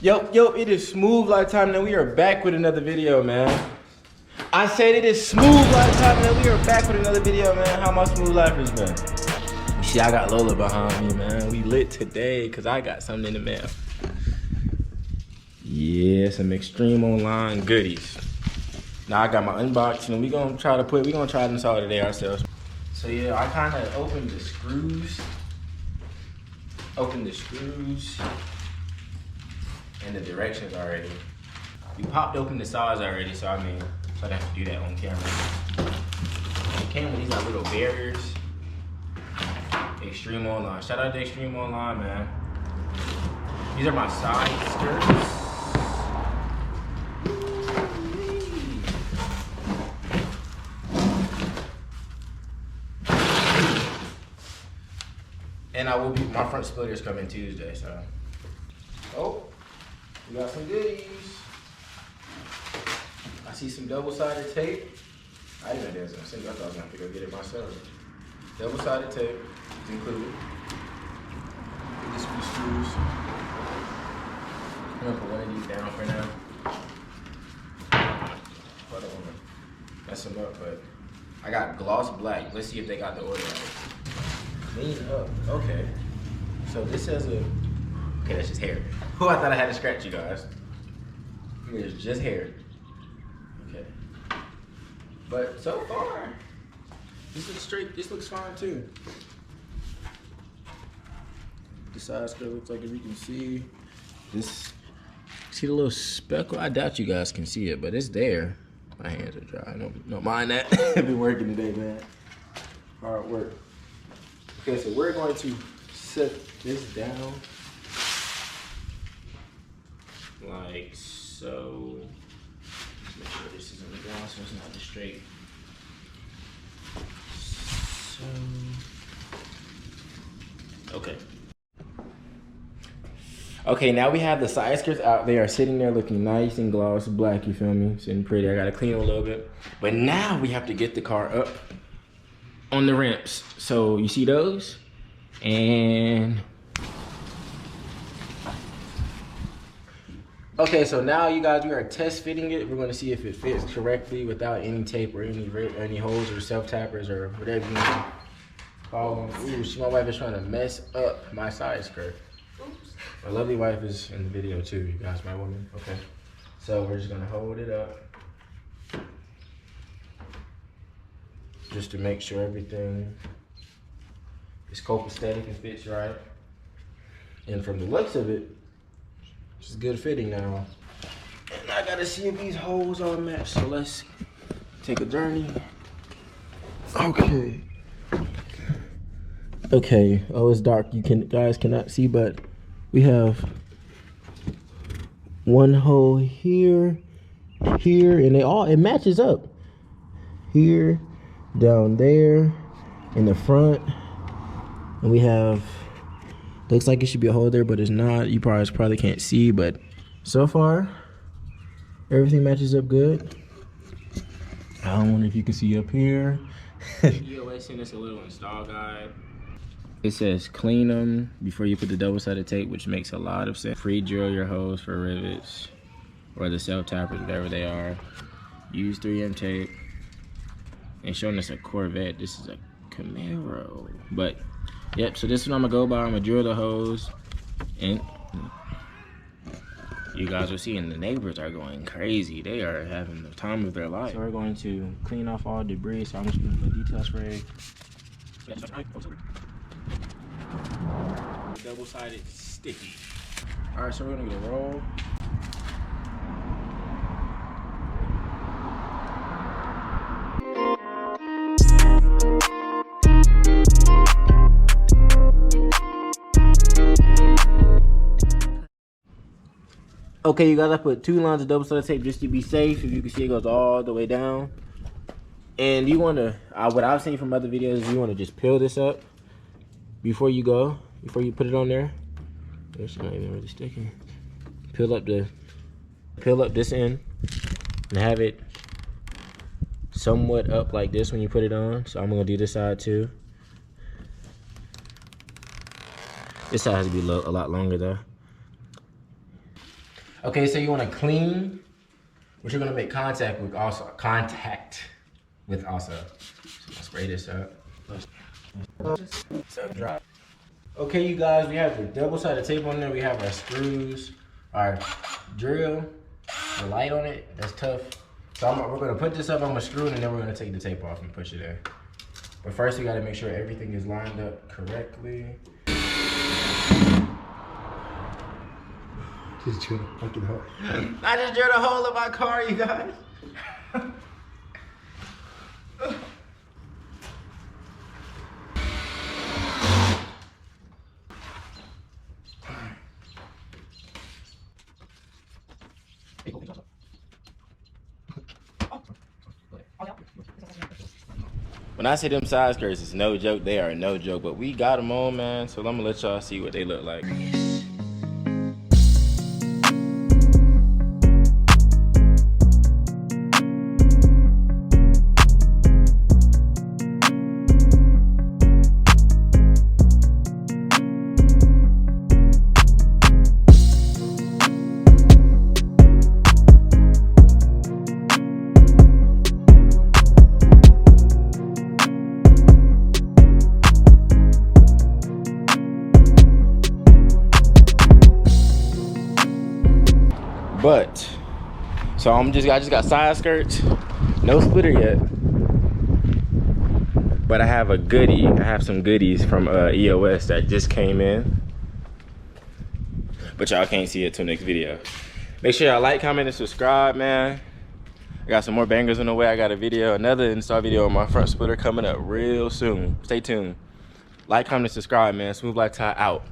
Yo, it is Smooth Lifetime, and we are back with another video, man. I said it is Smooth Lifetime, and we are back with another video, man. How my smooth lifers, man? You see, I got Lola behind me, man. We lit today, because I got something in the mail. Yeah, some Extreme Online goodies. Now I got my unboxing, and we gonna try this out today ourselves. So yeah, I kind of opened the screws. And the directions already. We popped open the sides already, so I mean, so I didn't have to do that on camera. It came with these like little barriers. Extreme Online. Shout out to Extreme Online, man. These are my side skirts. And my front splitter's coming Tuesday, so. Oh, we got some goodies. I see some double-sided tape. I didn't know there was a single. I thought I was gonna have to go get it myself. Double-sided tape is included. Get this few screws. I'm gonna put one of these down for now. I don't wanna mess them up, but I got gloss black. Let's see if they got the order right. Clean up. Okay. So this says a. Okay, that's just hair. Oh, I thought I had to scratch you guys. It's just hair. Okay. But so far, this looks straight. This looks fine too. The side skirt looks like, if you can see this. See the little speckle? I doubt you guys can see it, but it's there. My hands are dry. Don't mind that. I've been working today, man. Hard work. Okay, so we're going to set this down like so. Let's make sure this isn't the ground so it's not just straight. So, okay. Okay, now we have the side skirts out. They are sitting there looking nice and gloss black, you feel me? Sitting pretty. I gotta clean them a little bit. But now we have to get the car up on the ramps. So you see those? And okay, so now you guys, we are test fitting it. We're gonna see if it fits correctly without any tape or any holes or self-tappers or whatever you want to call them. Ooh, my wife is trying to mess up my side skirt. Oops. My lovely wife is in the video too, you guys, my woman. Okay, so we're just gonna hold it up just to make sure everything is copacetic and fits right. And from the looks of it, it's good fitting now. And I gotta see if these holes are matched. So let's take a journey. Okay. Okay. Oh, it's dark. Guys cannot see, but we have one hole here, and it matches up. Here, down there, in the front, and we have. Looks like it should be a hole there, but it's not. You probably can't see, but so far, everything matches up good. I don't know if you can see up here. EOS sent us a little install guide. It says clean them before you put the double-sided tape, which makes a lot of sense. Pre-drill your holes for rivets or the self-tappers, whatever they are. Use 3M tape. And showing us a Corvette. This is a Camaro, but. Yep, so this is what I'm gonna go by. I'm gonna drill the hose, and you guys are seeing the neighbors are going crazy. They are having the time of their life. So we're going to clean off all debris. So I'm just gonna put detail spray. Double-sided sticky. All right, so we're gonna get a roll. Okay, you guys, I put 2 lines of double-sided tape just to be safe. If you can see, it goes all the way down. And you want to, what I've seen from other videos, is you want to just peel this up before you put it on there. It's not even really sticking. Peel up this end and have it somewhat up like this when you put it on. So I'm gonna do this side too. This side has to be a lot longer though. Okay, so you want to clean, but you're gonna make contact with also. So let's spray this up. Okay, you guys, we have the double-sided tape on there. We have our screws, our drill, the light on it. That's tough. So we're gonna put this up. I'm gonna screw it, and then we're gonna take the tape off and push it in. But first, we gotta make sure everything is lined up correctly. Just drill a fucking hole. I just drilled a hole in my car, you guys. When I say them side skirts, it's no joke. They are no joke, but we got them on, man. So I'm gonna let y'all see what they look like. But so I just got side skirts, no splitter yet. But I have a goodie. I have some goodies from EOS that just came in. But y'all can't see it till next video. Make sure y'all like, comment, and subscribe, man. I got some more bangers on the way. I got another install video on my front splitter coming up real soon. Stay tuned. Like, comment, and subscribe, man. Smooth Black Tie out.